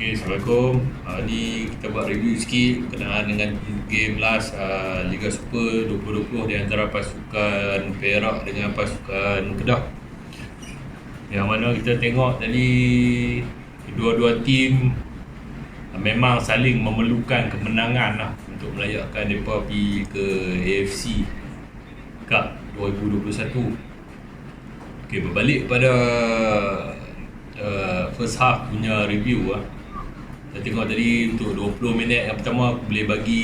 Okay, Assalamualaikum. Ni kita buat review sikit berkenaan dengan game last Liga Super 2020 di antara pasukan Perak dengan pasukan Kedah. Yang mana kita tengok tadi dua-dua tim memang saling memerlukan kemenangan lah untuk melayakkan mereka pergi ke AFC Cup 2021. Okay, berbalik pada first half punya review lah. Kita tengok tadi untuk 20 minit yang pertama aku boleh bagi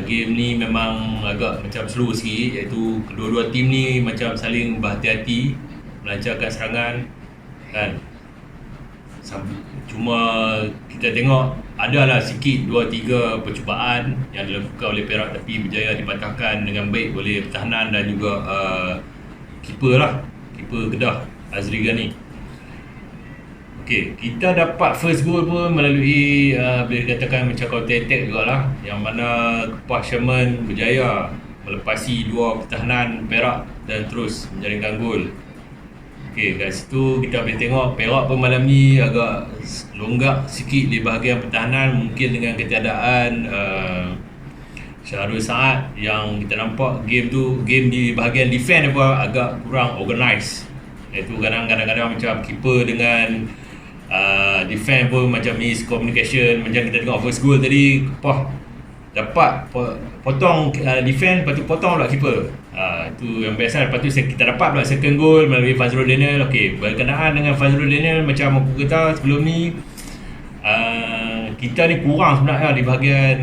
game ni memang agak macam slow sikit, iaitu kedua-dua tim ni macam saling berhati-hati melancarkan serangan kan. Cuma kita tengok adalah sikit 2-3 percubaan yang dilakukan oleh Perak tapi berjaya dipatahkan dengan baik oleh pertahanan dan juga keeper Kedah Azri Ghani. Okey, kita dapat first goal pun melalui boleh dikatakan macam counter attack jugalah, yang mana Kepas Sherman berjaya melepasi dua pertahanan Perak dan terus menjaringkan gol. Okey, kat situ kita boleh tengok Perak pun malam ni agak longgak sikit di bahagian pertahanan, mungkin dengan ketiadaan Syahrul Saad, yang kita nampak game di bahagian defense pun agak kurang organised, iaitu kadang-kadang macam keeper dengan defense pun macam miscommunication. Macam kita tengok first goal tadi, dapat potong defense, lepas tu potong pula keeper. Itu yang biasa. Lepas tu kita dapat pula second goal melalui Fazrul Daniel. Okey, berkenaan dengan Fazrul Daniel, macam aku kata sebelum ni, kita ni kurang sebenarnya di bahagian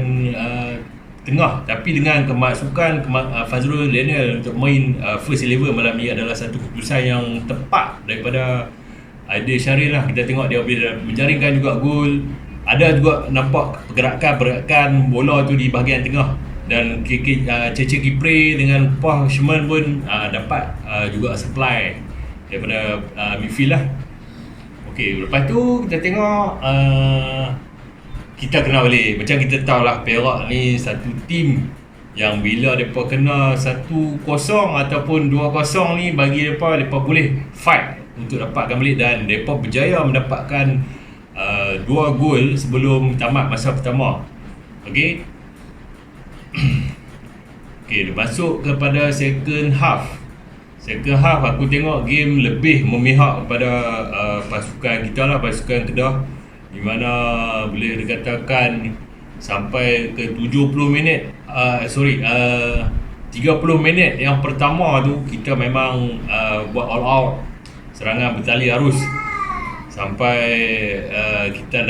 tengah, tapi dengan kemasukan Fazrul Daniel untuk main first 11 malam ni adalah satu keputusan yang tepat daripada Aidil Syaril lah. Kita tengok dia boleh menjaringkan juga gol. Ada juga nampak pergerakan bola tu di bahagian tengah, dan Cece Kipre dengan Kepas Sherman pun dapat juga supply daripada midfield lah. Okey, lepas tu kita tengok kita kena balik. Macam kita tahu lah, Perak ni satu tim yang bila mereka kena 1-0 ataupun 2-0 ni, bagi mereka boleh fight untuk dapatkan balik, dan mereka berjaya mendapatkan 2 gol sebelum tamat masa pertama. Okey. Okey, masuk kepada second half. Second half aku tengok game lebih memihak kepada pasukan kita lah, pasukan Kedah, di mana boleh dikatakan sampai ke 70 minit 30 minit yang pertama tu kita memang buat all out, serangan bertali arus sampai kita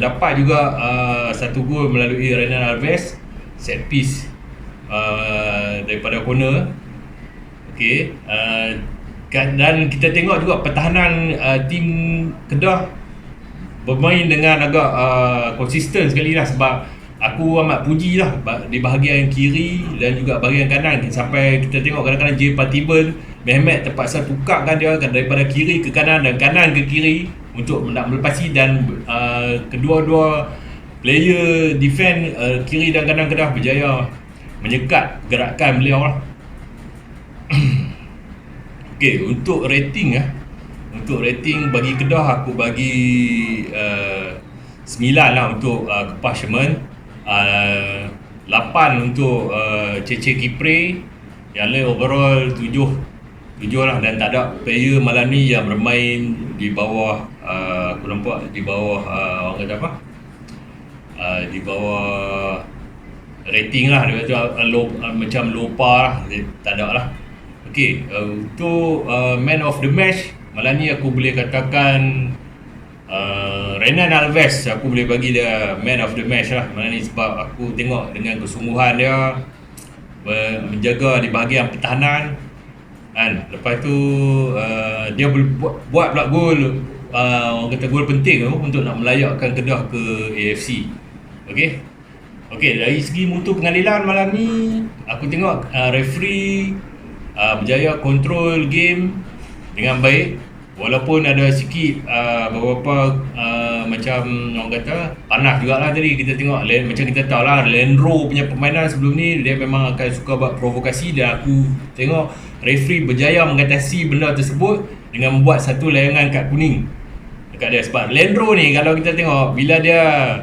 dapat juga satu gol melalui Renan Alves set piece daripada corner. Okey, dan kita tengok juga pertahanan tim Kedah bermain dengan agak konsisten sekali lah, sebab aku amat puji lah di bahagian kiri dan juga bahagian kanan, sampai kita tengok kadang-kadang J. Patibel Mehmet terpaksa tukarkan dia daripada kiri ke kanan dan kanan ke kiri untuk nak melepasi, dan kedua-dua player defense kiri dan kanan Kedah berjaya menyekat gerakan beliau lah. Okey, untuk rating bagi Kedah aku bagi 9 lah untuk Kepas Sherman, 8 untuk Cece Kipre, yang lain overall 7 lah, dan tak ada player malam ni yang bermain di bawah aku nampak di bawah orang kata apa, di bawah rating lah, dia kata macam low par lah, tak ada lah. Okey, untuk man of the match malam ni aku boleh katakan Renan Alves, aku boleh bagi dia man of the match lah malam ni, sebab aku tengok dengan kesungguhan dia menjaga di bahagian pertahanan kan. Lepas tu dia buat pula gol, orang kata gol penting tu untuk nak melayakkan Kedah ke AFC. Okey, dari segi mutu pengadilan malam ni aku tengok referee berjaya kontrol game dengan baik, walaupun ada sikit beberapa macam orang kata panas jugalah. Tadi kita tengok macam kita tahu lah, Lenro punya permainan sebelum ni dia memang akan suka buat provokasi, dan aku tengok referee berjaya mengatasi benda tersebut dengan membuat satu layangan kad kuning dekat dia. Sebab Lendro ni kalau kita tengok bila dia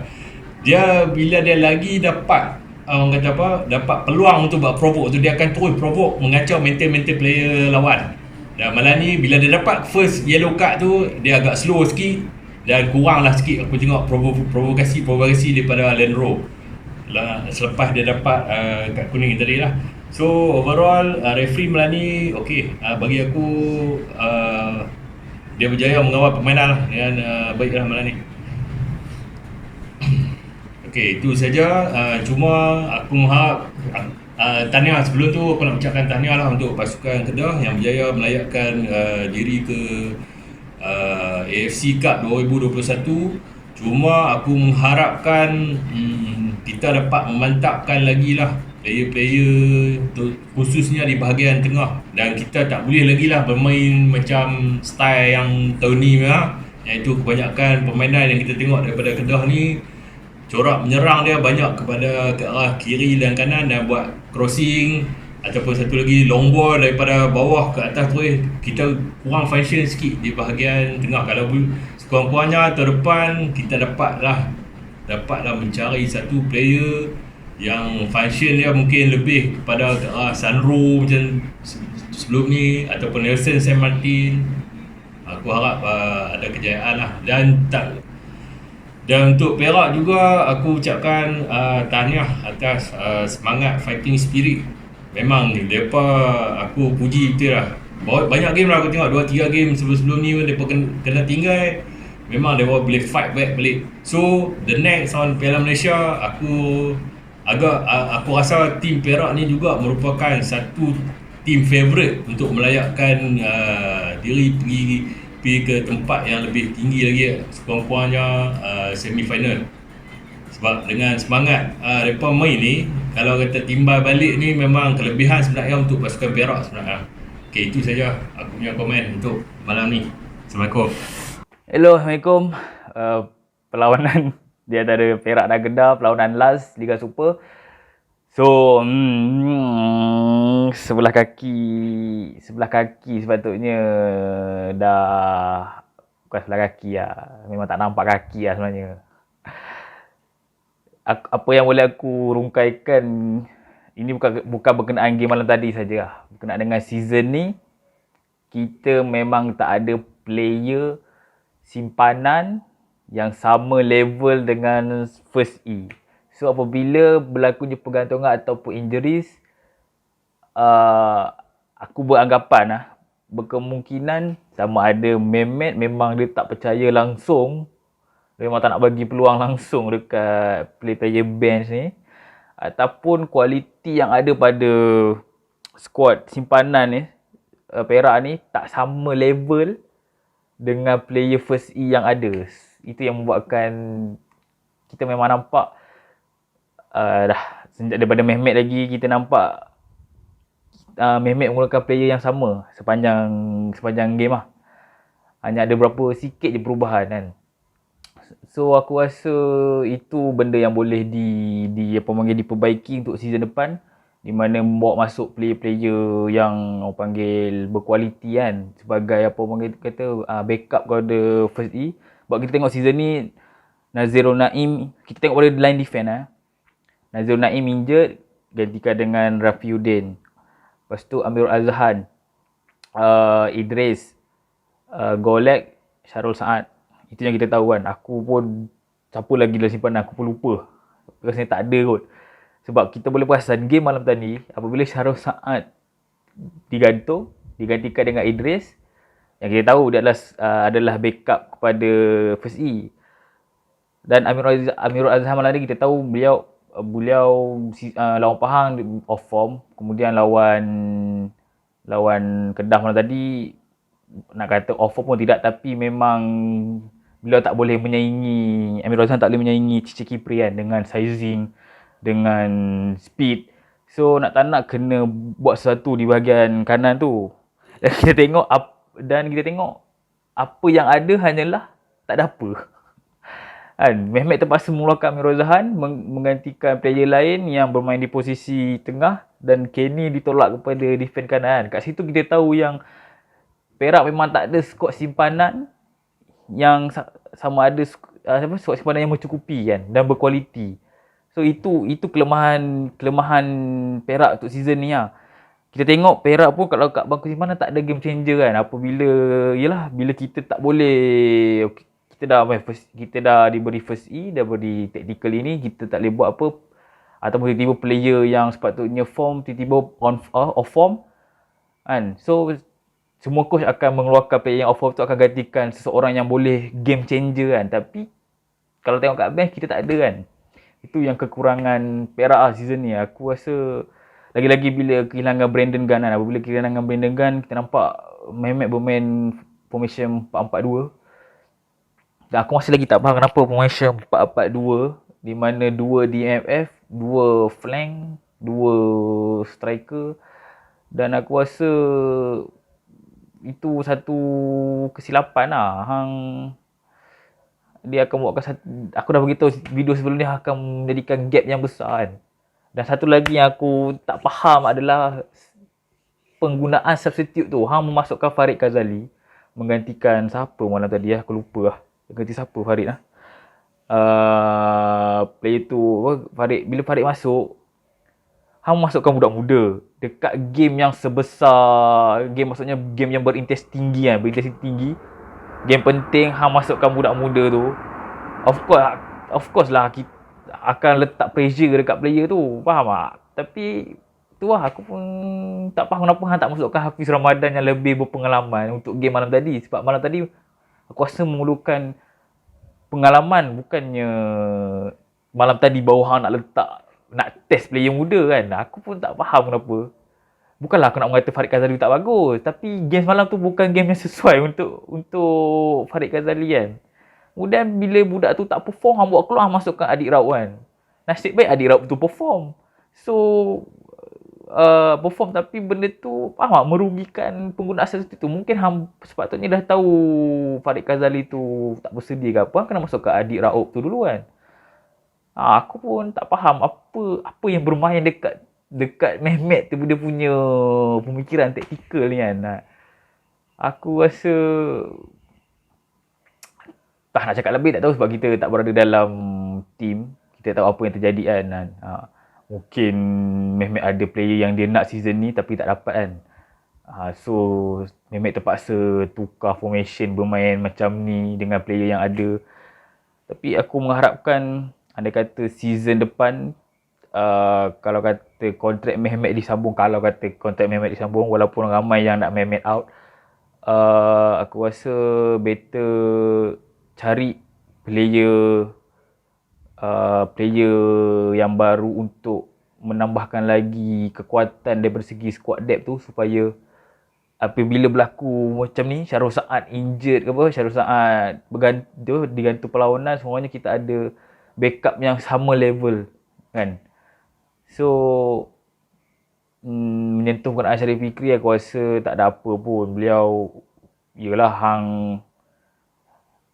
lagi dapat orang kata apa, dapat peluang untuk buat provoke tu, dia akan terus provoke mengacau mental player lawan. Dan malam ni bila dia dapat first yellow card tu, dia agak slow sikit dan kurang lah sikit aku tengok provokasi daripada Lendro selepas dia dapat kad kuning tadi lah. So overall referee malam ni okey, bagi aku dia berjaya mengawal permainan lah dengan baiklah malam ni. Okey, itu saja. Cuma aku mengharap tahniah sebelum tu aku nak ucapkan tahniah lah untuk pasukan Kedah yang berjaya melayakkan diri ke AFC Cup 2021. Cuma aku mengharapkan kita dapat memantapkan lagi lah player-player khususnya di bahagian tengah, dan kita tak boleh lagi lah bermain macam style yang tahun ni iaitu kebanyakan permainan yang kita tengok daripada Kedah ni corak menyerang dia banyak kepada ke arah kiri dan kanan dan buat crossing ataupun satu lagi long ball daripada bawah ke atas tu. Kita kurang function sikit di bahagian tengah. Kalau sekurang-kurangnya terdepan kita dapatlah mencari satu player yang function dia mungkin lebih kepada ke arah Sandro macam sebelum ni ataupun Nelson Saint Martin. Aku harap ada kejayaan lah. Dan untuk Perak juga aku ucapkan tahniah atas semangat fighting spirit. Memang mereka aku puji betul lah. Banyak game lah aku tengok 2-3 game sebelum ni mereka kena tinggal, memang mereka boleh fight back balik. So the next on Piala Malaysia aku rasa tim Perak ni juga merupakan satu tim favourite untuk melayakkan diri pergi ke tempat yang lebih tinggi lagi, sekurang-kurangnya semi-final. Sebab dengan semangat mereka main ni, kalau kata timbal balik ni memang kelebihan sebenarnya untuk pasukan Perak sebenarnya. Okay, itu saja aku punya komen untuk malam ni. Assalamualaikum. Hello, Assalamualaikum. Perlawanan di antara Perak dan Kedah, perlawanan last Liga Super. So, sebelah kaki sepatutnya dah, bukan sebelah kaki lah, memang tak nampak kaki lah sebenarnya. Apa yang boleh aku rungkaikan, ini bukan berkenaan game malam tadi saja. Berkenaan dengan season ni, kita memang tak ada player simpanan yang sama level dengan First E. So apabila berlakunya pergantungan ataupun injuries, aku beranggapan berkemungkinan sama ada Mehmet memang dia tak percaya langsung, memang tak nak bagi peluang langsung dekat player bench ni, ataupun kualiti yang ada pada squad simpanan ni Perak ni tak sama level dengan player First E yang ada. Itu yang membuatkan kita memang nampak sejak daripada Mehmet lagi kita nampak Mehmet menggunakan player yang sama sepanjang game lah. Hanya ada berapa sikit je perubahan kan. So aku rasa itu benda yang boleh diperbaiki untuk season depan, di mana membawa masuk player-player yang orang panggil berkualiti kan, sebagai backup kepada First E. Sebab kita tengok season ni Nazirul Naim, kita tengok pada line defense Nazirul Naim injured, gantikan dengan Rafiuddin. Lepas tu Amirul Azhan, Idris, Golek, Syarul Saad. Itu yang kita tahu kan. Aku pun siapa lagi dalam simpanan aku pun lupa. Rasanya tak ada kot. Sebab kita boleh perasan game malam tadi, apabila Syarul Saad digantikan dengan Idris, yang kita tahu dia adalah backup kepada First E. Dan Amirul Azhar malam ni kita tahu beliau lawan Pahang off form, kemudian lawan Kedah malam tadi nak kata off form pun tidak, tapi memang beliau tak boleh menyaingi, Amirul Azhar tak boleh menyaingi Cici Kipri kan, dengan sizing, dengan speed. So nak tak nak kena buat sesuatu di bahagian kanan tu. Dan kita tengok apa yang ada hanyalah tak ada apa. Kan, Mehmet terpaksa mengeluarkan Amirul Zahan, menggantikan player lain yang bermain di posisi tengah, dan Kenny ditolak kepada defend kanan. Kat situ kita tahu yang Perak memang tak ada skuad simpanan sama ada squad sempadan yang mencukupi kan dan berkualiti. So itu kelemahan Perak untuk season ni lah. Kita tengok Perak pun kalau kat bangku simpanan tak ada game changer kan. Bila kita tak boleh, kita dah diberi first E, dah beri tactical ini, kita tak boleh buat apa, ataupun tiba-tiba player yang sepatutnya form tiba-tiba off form kan. So semua coach akan mengeluarkan player yang off form tu, akan gantikan seseorang yang boleh game changer kan. Tapi kalau tengok kat bench kita tak ada kan. Itu yang kekurangan Perak lah season ni. Aku rasa lagi-lagi bila kehilangan Brandon Gunn kan. Apabila kehilangan Brandon Gunn, kita nampak Mehmet bermain formation 4-4-2. Dan aku masih lagi tak faham kenapa formation 4-4-2 di mana 2 DMF, 2 flank, 2 striker. Dan aku rasa itu satu kesilapan lah. Dia akan buatkan aku dah beritahu video sebelum ni, akan menjadikan gap yang besar kan. Dan satu lagi yang aku tak faham adalah penggunaan substitute tu. Hang memasukkan Farid Ghazali menggantikan siapa malam tadi, aku lupa lah. Ganti siapa Farid lah. Player tu bila Farid masuk, hang masukkan budak muda dekat game yang sebesar, maksudnya game yang berintensiti tinggi kan, game penting, hang masukkan budak muda tu. Of course lah kita akan letak pressure dekat player tu, faham tak? Tapi tu lah, aku pun tak faham kenapa hang tak masukkan Hafiz Ramadan yang lebih berpengalaman untuk game malam tadi. Sebab malam tadi aku rasa memerlukan pengalaman, bukannya malam tadi baru hang nak test player muda kan. Aku pun tak faham kenapa. Bukanlah aku nak mengata Farid Ghazali tak bagus, tapi game semalam tu bukan game yang sesuai untuk Farid Ghazali kan. Kemudian bila budak tu tak perform, hang buat keluar, hang masukkan Adik Raub kan. Nasib baik Adik Raub tu perform. So perform, tapi benda tu merugikan pengguna asas tu. Mungkin hang sepatutnya dah tahu Farid Ghazali tu tak bersedia ke apa, kena masukkan Adik Raub tu dulu kan. Aku pun tak faham apa yang bermain dekat Mehmet tu, dia punya pemikiran taktikal ni kan. Aku rasa tak nak cakap lebih, tak tahu, sebab kita tak berada dalam team. Kita tahu apa yang terjadi kan. Mungkin Mehmet ada player yang dia nak season ni tapi tak dapat kan. So Mehmet terpaksa tukar formation, bermain macam ni dengan player yang ada. Tapi aku mengharapkan andai kata season depan, kalau kata kontrak Mehmet disambung, walaupun ramai yang nak Mehmet out, aku rasa better cari player yang baru untuk menambahkan lagi kekuatan daripada segi squad depth tu, supaya apabila berlaku macam ni, Syarul Saad injured ke apa, Syarul Saad digantung perlawanan, semuanya kita ada backup yang sama level kan. So menyentuh penggunaan Syarif Fikri, aku rasa tak ada apa pun. Beliau, yelah,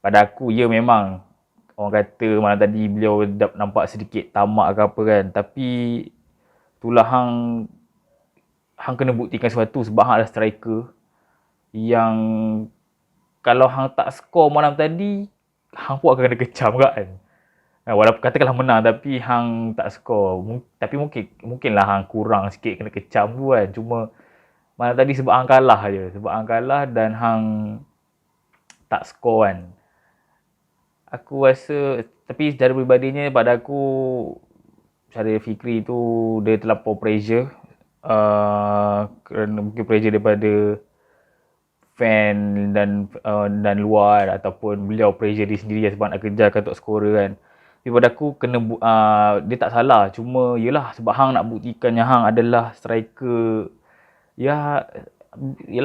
pada aku, memang orang kata malam tadi beliau nampak sedikit tamak ke apa kan. Tapi itulah, hang kena buktikan sesuatu, sebab hang adalah striker yang kalau hang tak skor malam tadi, hang pun akan kena kecam kan. Walaupun katakanlah menang tapi hang tak skor, tapi mungkinlah hang kurang sikit kena kecam tu kan. Cuma malam tadi sebab hang kalah dan hang tak skor kan. Aku rasa, tapi secara peribadinya pada aku, Syarif Fikri tu dia terlampau pressure, kerana mungkin pressure daripada fan dan luar, ataupun beliau pressure diri sendiri sebab nak kejarkan top scorer kan. Tapi pada aku dia tak salah, cuma yelah, sebab hang nak buktikan yang hang adalah striker, yelah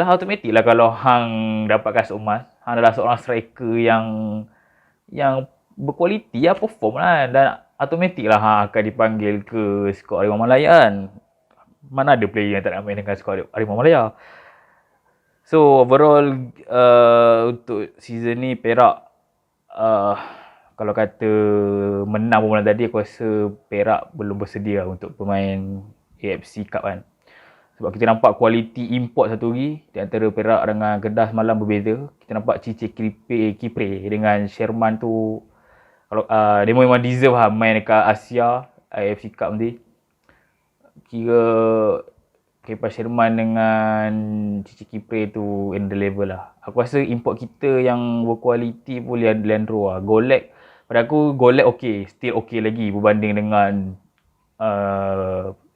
automatik lah kalau hang dapat kasut emas, hang adalah seorang striker yang berkualiti lah, perform lah, dan automatik lah hang akan dipanggil ke skuad Harimau Malaya kan. Mana ada player yang tak nak main dengan skuad Harimau Malaya. So overall, untuk season ni Perak, kalau kata menang bulan tadi, aku rasa Perak belum bersedia untuk bermain AFC Cup kan. Sebab kita nampak kualiti import satu lagi di antara Perak dengan Kedah semalam berbeza. Kita nampak Cici Kipre dengan Sherman tu, kalau dia memang deserve lah main dekat Asia AFC Cup nanti. Kira Kepa Sherman dengan Cici Kipre tu in the level lah. Aku rasa import kita yang berkualiti pun Leandro lah. Golek, pada aku Golek okey, still okey lagi berbanding dengan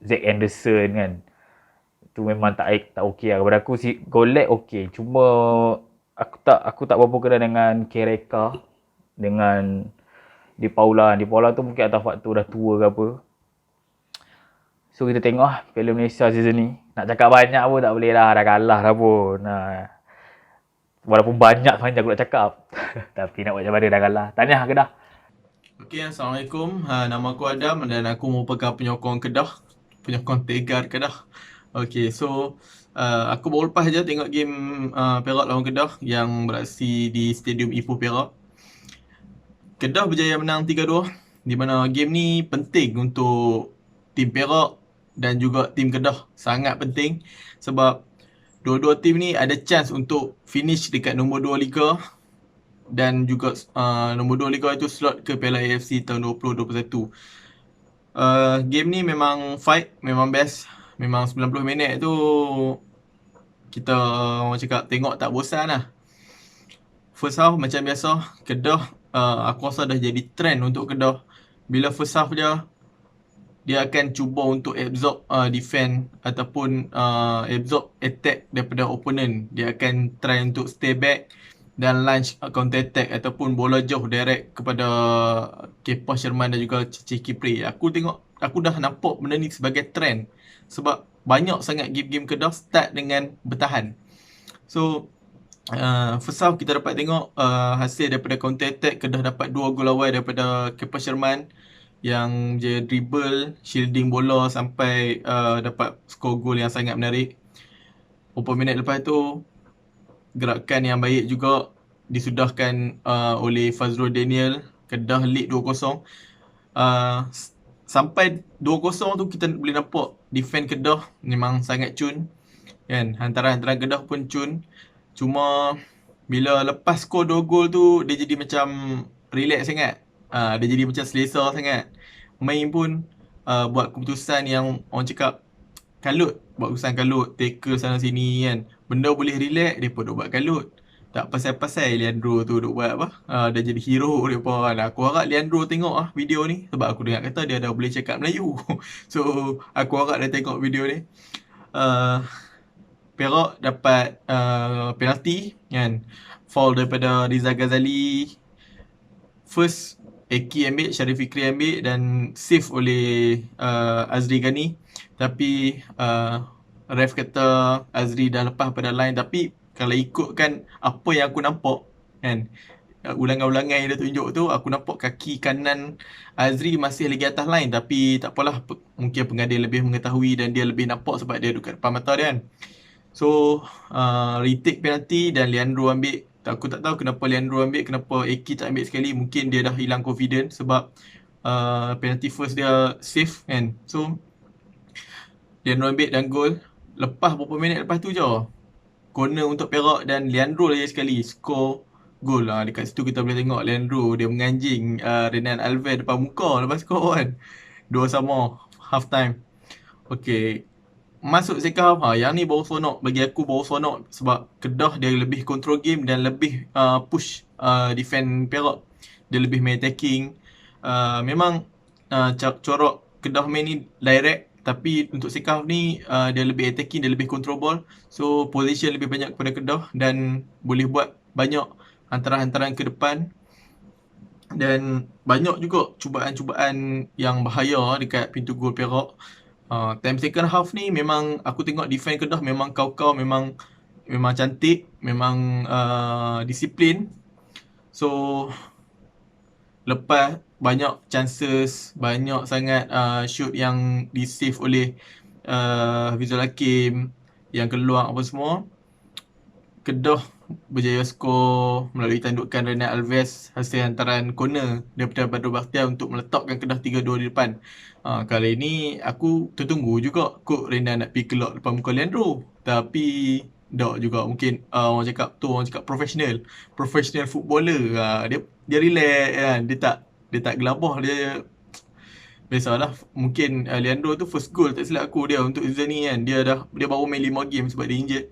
Zack Anderson kan. Tu memang tak okey lah. Pada aku si Golek okey. Cuma aku tak berapa kena dengan Kereka dengan Di Paula. Di Paula tu mungkin atas faktor dah tua ke apa. So kita tengok lah Piala Malaysia season ni. Nak cakap banyak pun tak boleh lah. Dah kalah dah pun. Walaupun banyak sepanjang aku nak cakap. Tapi nak buat macam mana dah kalah. Tahniah Kedah. Okay, Assalamualaikum. Nama aku Adam dan aku merupakan penyokong Kedah. Penyokong Tegar Kedah. Okay, so aku baru lepas je tengok game Perak lawan Kedah yang beraksi di Stadium Ipoh Perak. Kedah berjaya menang 3-2. Di mana game ni penting untuk tim Perak dan juga tim Kedah. Sangat penting sebab dua-dua tim ni ada chance untuk finish dekat nombor 2 liga dan juga nombor 2 liga itu slot ke Piala AFC tahun 2021. Game ni memang fight, memang best. Memang 90 minit tu kita orang cakap tengok tak bosan lah. First half macam biasa, Kedah aku rasa dah jadi trend untuk Kedah. Bila first half dia akan cuba untuk absorb defend ataupun absorb attack daripada opponent. Dia akan try untuk stay back dan launch counter attack ataupun bola jauh direct kepada Kepa Sherman dan juga Cici Kipre. Aku dah nampak benda ni sebagai trend sebab banyak sangat game-game Kedah start dengan bertahan. So first half kita dapat tengok hasil daripada counter attack. Kedah dapat 2 gol awal daripada Kepa Sherman yang dia dribble, shielding bola sampai dapat skor gol yang sangat menarik. Beberapa minit lepas tu, gerakan yang baik juga disudahkan oleh Fazrul Daniel. Kedah lead 2-0. Sampai 2-0 tu kita boleh nampak defend Kedah memang sangat cun. Kan? Hantaran-hantaran Kedah pun cun. Cuma bila lepas skor 2 gol tu, dia jadi macam relax sangat. Dia jadi macam selesa sangat. Main pun buat keputusan yang orang cakap kalut. Buat keputusan kalut, tackle sana sini kan. Benda boleh relax, dia pun duk buat kalut. Tak pasal-pasal Leandro tu duk buat apa. Dah jadi hero dia pun kan. Aku harap Leandro tengok video ni. Sebab aku dengar kata dia dah boleh cakap Melayu. So aku harap dia tengok video ni. Perak dapat penalti kan. Foul daripada Riza Ghazali. First Eki ambil, Syarif Fikri ambil dan save oleh Azri Ghani. Tapi ref kata Azri dah lepas pada line. Tapi kalau ikutkan apa yang aku nampak kan, ulangan-ulangan yang dia tunjuk tu, aku nampak kaki kanan Azri masih lagi atas line. Tapi tak apalah, mungkin pengadil lebih mengetahui dan dia lebih nampak sebab dia dekat depan mata dia kan. So retake penalti dan Leandro ambil. Aku tak tahu kenapa Leandro ambil, kenapa Eki tak ambil sekali. Mungkin dia dah hilang confidence sebab penalty first dia safe kan. So Leandro ambil dan gol. Lepas beberapa minit lepas tu je, corner untuk Perak dan Leandro lagi sekali score gol. Dekat situ kita boleh tengok Leandro dia menganjing Renan Alves depan muka lepas score kan. 2-2 half time. Okay, masuk second half, yang ni baru seronok. Bagi aku baru seronok sebab Kedah dia lebih control game dan lebih push defend Perak. Dia lebih main attacking. Memang corak Kedah main ni direct, tapi untuk second half ni dia lebih attacking, dia lebih control ball. So position lebih banyak kepada Kedah dan boleh buat banyak hantaran-hantaran ke depan. Dan banyak juga cubaan-cubaan yang bahaya dekat pintu gol Perak. Time second half ni memang aku tengok defend Kedah memang kau-kau, memang cantik, memang disiplin. So lepas banyak chances, banyak sangat shoot yang di save oleh Fizul Hakim yang keluar apa semua. Kedah berjaya skor melalui tandukan Renan Alves hasil hantaran corner daripada Badru Bakhtiar untuk meletakkan Kedah 3-2 di depan. Kali ini aku tertunggu juga kok Renan nak pergi kelak depan muka Leandro. Tapi tak juga, mungkin orang cakap professional footballer. Dia relax kan, dia tak gelabah, dia biasalah. Mungkin Leandro tu first goal tak silap aku dia untuk season ni kan. Dia baru main 5 game sebab dia injured.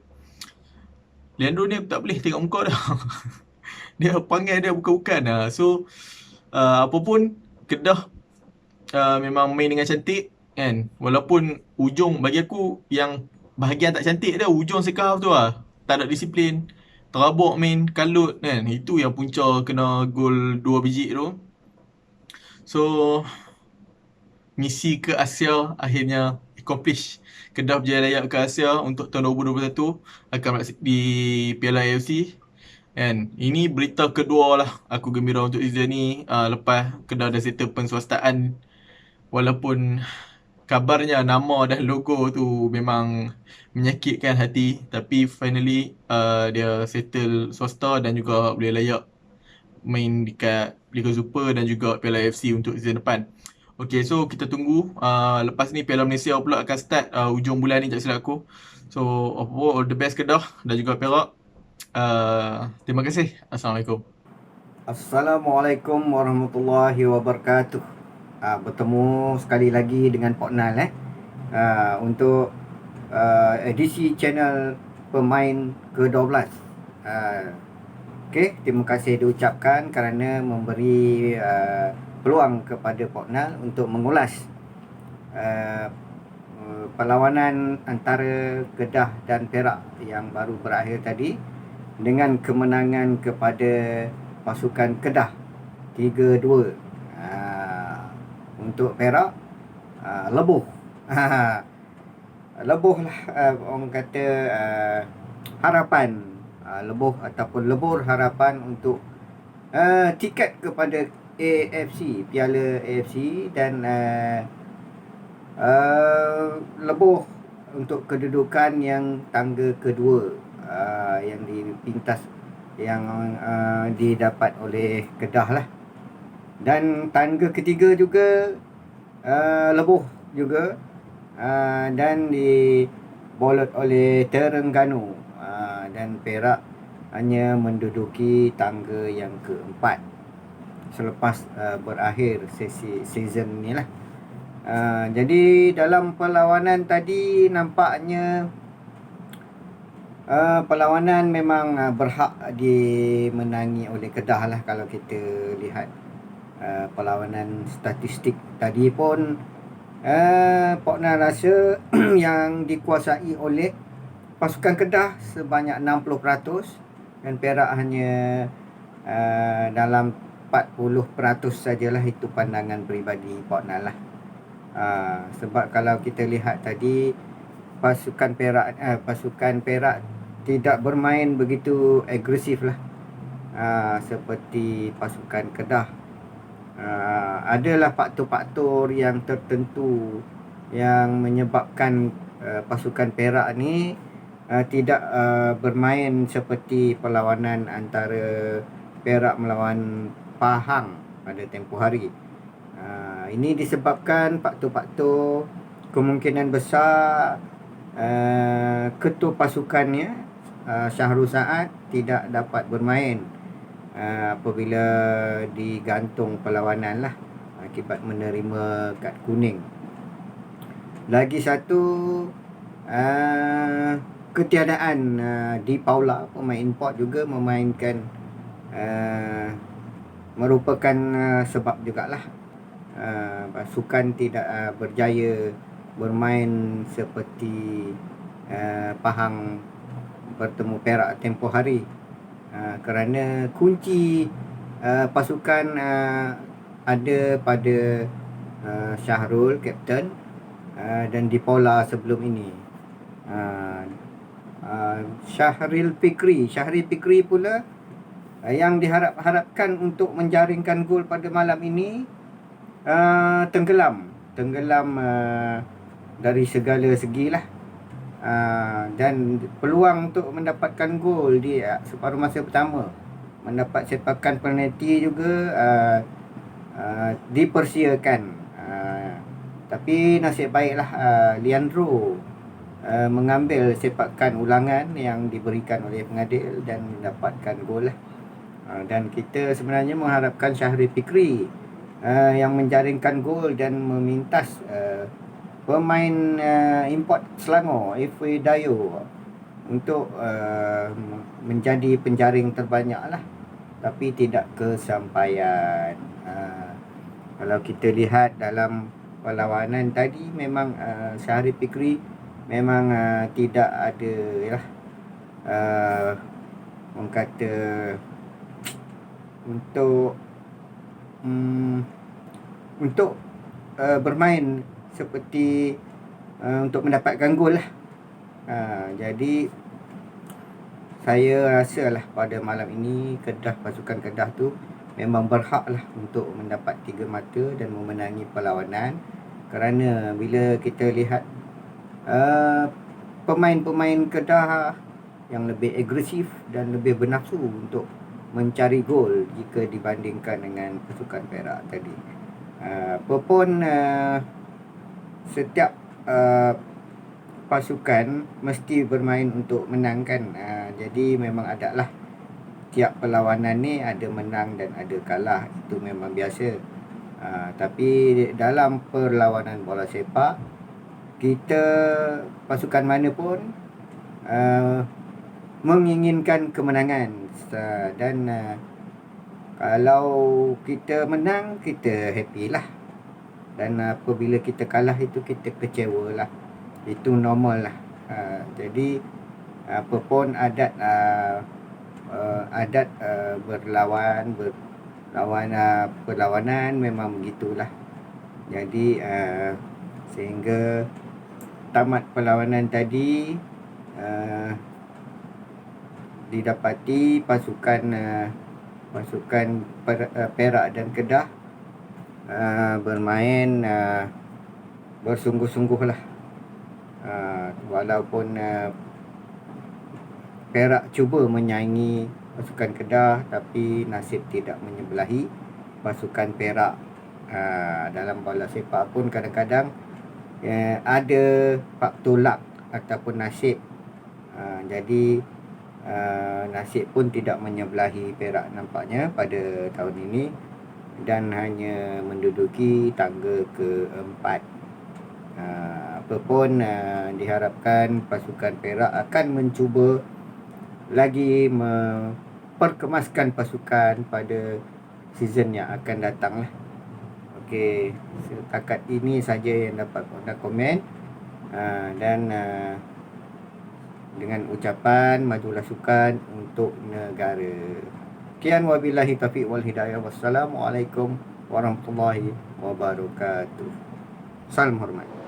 Leandro ni tak boleh tengok muka dah. Dia panggil dia bukan-bukan. So apa pun, Kedah memang main dengan cantik kan. Walaupun ujung bagi aku yang bahagian tak cantik dia ujung second half tu lah. Tak ada disiplin, terabak main, kalut kan. Itu yang punca kena gol 2 biji tu. So misi ke Asia akhirnya accomplish. Kedah berjaya layak ke Asia untuk tahun 2021 akan berlaksana di Piala AFC. Kan, ini berita kedua lah aku gembira untuk season ni, lepas Kedah dah settle penswastaan. Walaupun kabarnya nama dan logo tu memang menyakitkan hati, tapi finally dia settle swasta dan juga boleh layak main dekat Liga Super dan juga Piala AFC untuk season depan. Okay, so kita tunggu. Lepas ni Piala Malaysia pula akan start ujung bulan ni tak silap aku. So all the best Kedah dan juga Perak. Terima kasih. Assalamualaikum. Assalamualaikum warahmatullahi wabarakatuh. Bertemu sekali lagi dengan Pak Nal untuk edisi channel pemain ke-12. Okey, terima kasih diucapkan kerana memberi peluang kepada Pak Nal untuk mengulas perlawanan antara Kedah dan Perak yang baru berakhir tadi dengan kemenangan kepada pasukan Kedah 3-2. Untuk Perak lebuh. Lebuh lah, orang kata harapan, lebuh ataupun lebur harapan untuk tiket kepada AFC, Piala AFC, dan lebuh untuk kedudukan yang tangga kedua yang dipintas, yang didapat oleh Kedah lah. Dan tangga ketiga juga lebuh juga, dan dibolot oleh Terengganu, dan Perak hanya menduduki tangga yang keempat selepas berakhir season ni lah. Jadi dalam perlawanan tadi nampaknya perlawanan memang berhak dimenangi oleh Kedah lah. Kalau kita lihat perlawanan statistik tadi pun, Pak Nal rasa yang dikuasai oleh pasukan Kedah sebanyak 60% dan Perak hanya dalam 40% sajalah. Itu pandangan peribadi Pak Nal lah. Sebab kalau kita lihat tadi pasukan Perak tidak bermain begitu agresif lah, seperti pasukan Kedah. Adalah faktor-faktor yang tertentu yang menyebabkan pasukan Perak ni tidak bermain seperti perlawanan antara Perak melawan Pahang pada tempoh hari. Ini disebabkan faktor-faktor kemungkinan besar ketua pasukannya, Syahrul Saad, tidak dapat bermain apabila digantung perlawanan lah akibat menerima kad kuning. Lagi satu, ketiadaan Di Paula, pemain import, juga memainkan merupakan sebab jugalah pasukan tidak berjaya bermain seperti Pahang bertemu Perak tempoh hari, kerana kunci pasukan ada pada Syahrul, kapten, dan Di Paula sebelum ini. Syahrir Fikri pula yang diharapkan untuk menjaringkan gol pada malam ini tenggelam dari segala segi lah. Dan peluang untuk mendapatkan gol di separuh masa pertama, mendapat sepakan penalti juga dipersiakan. Tapi nasib baiklah Leandro mengambil sepakan ulangan yang diberikan oleh pengadil dan mendapatkan gol lah. Dan kita sebenarnya mengharapkan Syahrir Fikri yang menjaringkan gol dan memintas pemain import Selangor, Ifwe Dayo, untuk menjadi penjaring terbanyak lah. Tapi tidak kesampaian. Kalau kita lihat dalam perlawanan tadi, memang Syahrir Fikri memang tidak ada lah, orang kata untuk bermain seperti untuk mendapatkan gol lah. Jadi saya rasalah pada malam ini pasukan Kedah tu memang berhak lah untuk mendapat 3 mata dan memenangi perlawanan. Kerana bila kita lihat pemain-pemain Kedah yang lebih agresif dan lebih bernafsu untuk mencari gol jika dibandingkan dengan pasukan Perak tadi. Apapun setiap pasukan mesti bermain untuk menangkan. Jadi memang ada lah, tiap perlawanan ni ada menang dan ada kalah, itu memang biasa. Tapi dalam perlawanan bola sepak, kita pasukan mana pun menginginkan kemenangan. Dan kalau kita menang, kita happy lah. Dan apabila kita kalah, itu kita kecewa lah. Itu normal lah. Jadi apapun adat perlawanan memang begitulah. Jadi sehingga tamat perlawanan tadi, didapati pasukan Perak dan Kedah bermain bersungguh-sungguh lah. Walaupun Perak cuba menyaingi pasukan Kedah, tapi nasib tidak menyebelahi pasukan Perak. Dalam bola sepak pun kadang-kadang ada faktor luck ataupun nasib. Jadi nasib pun tidak menyebelahi Perak nampaknya pada tahun ini, dan hanya menduduki tangga ke-4. Apapun diharapkan pasukan Perak akan mencuba lagi memperkemaskan pasukan pada season yang akan datang lah. Okey, setakat ini saja yang dapat anda komen. Dan dengan ucapan majulah sukan untuk negara. Sekian, wabillahi taufiq wal hidayah. Wassalamualaikum warahmatullahi wabarakatuh. Salam hormat.